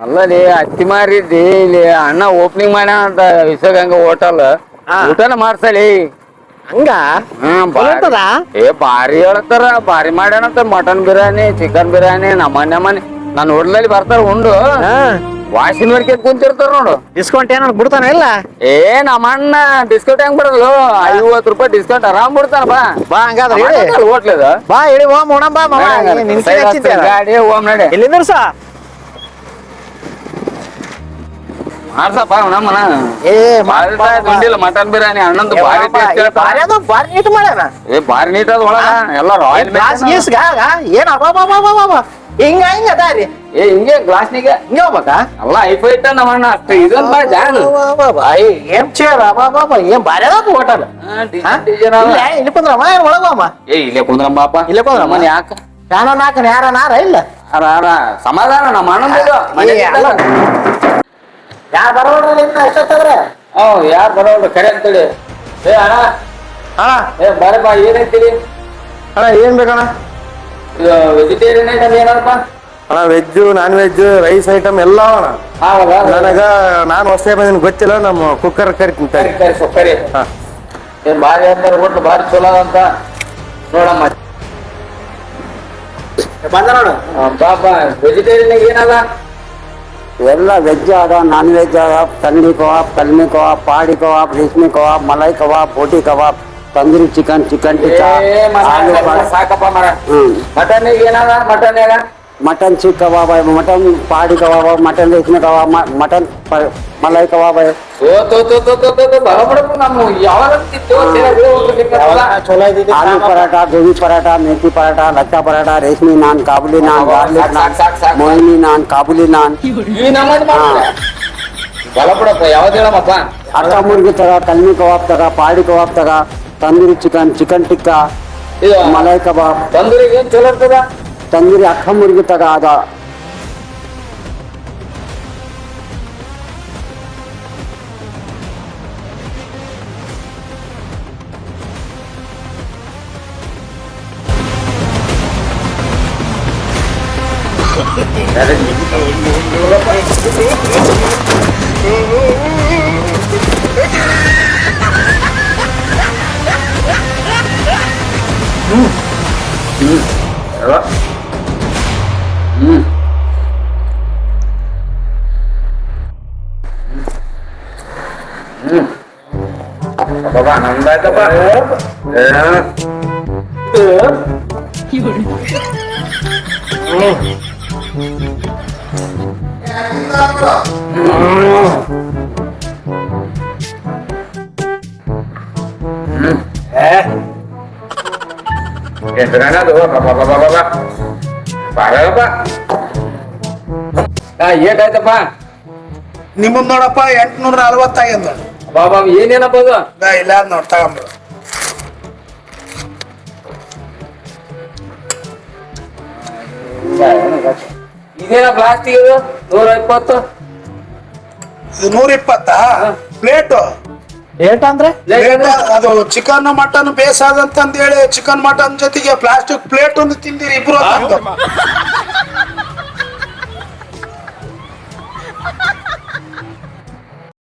ಅಲ್ಲಲ್ಲಿ ಹತ್ತಿ ಮಾರಿದ್ದಿ ಇಲ್ಲಿ ಅಣ್ಣ ಓಪನಿಂಗ್ ಮಾಡ್ಯಾನ ಅಂತ ವಿಶ್ವಗಂಗ ಹೋಟೆಲ್ ಊಟನ ಮಾಡ್ಸಲಿ ಹಂಗ ಭಾರಿ ಹೇಳ್ತಾರ ಭಾರಿ ಮಾಡ್ಯಾನಂತ ಮಟನ್ ಬಿರಿಯಾನಿ ಚಿಕನ್ ಬಿರಿಯಾನಿ ನಮ್ಮನೆ ನಾನು ಹೋಟ್ಲಲ್ಲಿ ಬರ್ತಾರ ಉಂಡು ವಾಸಿನ ವರ್ಕೆ ಕುಂತಿರ್ತಾರ ನೋಡು. ಡಿಸ್ಕೌಂಟ್ ಏನಾದ್ರು ಬಿಡ್ತಾನ ಇಲ್ಲ? ನಮ್ಮಣ್ಣ ಡಿಸ್ಕೌಂಟ್ ಹೆಂಗ್ ಬರಲ್ಲ, 50 ರೂಪಾಯಿ ಡಿಸ್ಕೌಂಟ್ ಆರಾಮ್ ಬಿಡ್ತಾನ. ಬಾ ಹಂಗಾದ್ರೆ ಹೋಟ್ಲದ ಬಾ ಹೇಳಿ ಓಮ್ ಉಣ ಬಾ ಗಾಡಿ ಓಮ್ ನಡೆ ಎಲ್ಲಿಂದ್ರ ಸ ಮಾಡ್ಸಪ್ಪ ನಮ್ಮನ ಗೊಂಡಿಲ್ಲ ಮಟನ್ ಬಿರಿಯಾನಿ ಅಣ್ಣಂದು ಬಾರಿ ನೀಟ್ ಮಾಡ್ಯಾನ. ಭಾರಿ ನೀಟ್ ಅದ ಒಳಗ ಎಲ್ಲ ರಾಯಲ್ ಏನ್ ಹಿಂಗ ಹಿಂಗ ಅದಾರಿ ಹಿಂಗೆ ಗ್ಲಾಸ್ನಿಗೆ ಹಿಂಗ ಹೋಗ್ಬೇಕಾ? ಎಲ್ಲ ಐಫೈ ಇಟ್ಟ ನಮ್ಮಣ್ಣ ಅಷ್ಟ ಇದೊಂದ್ ಬಾ ಜಾನ್ ಏನ್ ಚೇರ್ ಏನ್ ಬಾರಿ ಅದ ಹೋಟೆಲ್. ಇಲ್ಲಿ ಕುಂದ್ರಮ್ಮ ಒಳಗಮ್ಮ ಇಲ್ಲೇ ಕುಂದ್ರಮ್ಮಪ್ಪ ಇಲ್ಲೇ ಕುಂದ್ರಮ್ಮ. ಯಾಕ ಯಾರ ನಾಲ್ಕ ಯಾರ ನಾರ ಇಲ್ಲ ಸಮಾಧಾನ ನಮ್ಮ ಅಣ್ಣ ಯಾರು ಬರೋದ್ರಲ್ಲಿ ಎಷ್ಟೊತ್ತಂದ್ರೆ ಯಾರು ಬರೋದು ಕರೆ ಅಂತೇಳಿ. ಅಣ್ಣ ಅಣ್ಣ ಬರಪ್ಪ ಏನೈತಿರಿ ಅಣ್ಣ ಏನ್ ಬೇಕಣ್ಣ? ವೆಜಿಟೇರಿಯನ್ ಐಟಮ್ ಏನಪ್ಪ ಅಣ್ಣ? Veg non veg rice item ಎಲ್ಲ ಅಣ್ಣ. ನನಗ ನಾನು ಹೊಸೇ ಬಂದಿನ ಗೊತ್ತಿಲ್ಲ, ನಮ್ಮ ಕುಕ್ಕರ್ ಕರಿತೀನಿ ಕರಿ ಏನ್ ಭಾರಿ ಅಂತಾರ ಒಟ್ಟು ಭಾರಿ ಚಲೋ ಅಂತ ನೋಡಮ್ಮ. ಬಂದ ನೋಡು ಪಾಪ ವೆಜಿಟೇರಿಯನ್ ಏನದ? ಎಲ್ಲ ವೆಜ್ ಅದ, ನಾನ್ ವೆಜ್ ಅದ, ತಂಡಿ ಕಬಾಬ್, ಕಲ್ಮಿ ಕಬಾಬ್, ಪಾಡಿ ಕಬಾಬ್, ರೇಷ್ಮೆ ಕಬಾಬ್, ಮಲೈ ಕಬಾಬ್, ಬೋಟಿ ಕಬಾಬ್, ತಂದೂರಿ ಚಿಕನ್, ಚಿಕನ್ ಟಿಕ್ಕಾ, ಸಾಕಪ್ಪ ಮರ. ಮಟನ್ ಏನದ? ಮಟನ್ ಚೀಕ್ ಕಬಾಬ್, ಮಟನ್ ಪಾಡಿ ಕಬಾಬ್, ಮಟನ್ ರೇಷ್ಮೆ ಕಬಾಬ್, ಮಟನ್ ಮಲೈ ಕಬಾಬ್. ಆಲೂ ಪರಾಠ, ಗೋಬಿ ಪರಾಠ, ಮೇಥಿ ಪರಾಠ, ಲಚ್ಚಾ ಪರಾಠ, ರೇಷ್ಮೆ ನಾನ್, ಕಾಬುಲಿ ನಾನ್, ಗಾರ್ಲಿಕ್ ನಾನ್, ಮೊಹಿನಿ ನಾನ್, ಕಾಬುಲಿ ನಾನ್. ಬಲಪಡಪ್ಪ ಯಾವ್ದು ಹೇಳಮ್ಮಪ್ಪ? ಅಕ್ಕ ಮುರ್ಗಿ ತಗ, ಕಲ್ಮಿ ಕಬಾಬ್ ತಗ, ಪಾಡಿ ಕಬಾಬ್ ತಗ, ತಂದೂರಿ ಚಿಕನ್, ಚಿಕನ್ ಟಿಕ್ಕಾ, ಮಲೈ ಕಬಾಬ್. ತಂದೂರಿಗೆ ಏನ್ ಚಲೋ ಇರ್ತದ? ತಂದೂರಿ ಅಕ್ಕ ಮುರ್ಗಿ ತಗ ಅದ. ಬಾಬಾ ನಂದಾಯ್ತಪ್ಪ. ಏಟಾಯ್ತಪ್ಪ ನಿಮ್ಮದ್ ನೋಡಪ್ಪ 840 ಆಗ್ಯದ. ಬಾಬಾ ಏನೇನಪ್ಪ ಅದು? ಇಲ್ಲ ನೋಡ್ ತಗೊಂಬ. ಇದೇನ ಪ್ಲಾಸ್ಟಿಕ್ ಇದು 120? ಇದು 120 ಪ್ಲೇಟ್. ಏಟ್ ಅಂದ್ರೆ ಅದು ಚಿಕನ್ ಮಟನ್ ಬೇಸಾದಂತಂದ್ ಹೇಳಿ ಚಿಕನ್ ಮಟನ್ ಜೊತೆಗೆ ಪ್ಲಾಸ್ಟಿಕ್ ಪ್ಲೇಟ್ ಒಂದು ತಿಂದಿರಿ ಇಬ್ರು.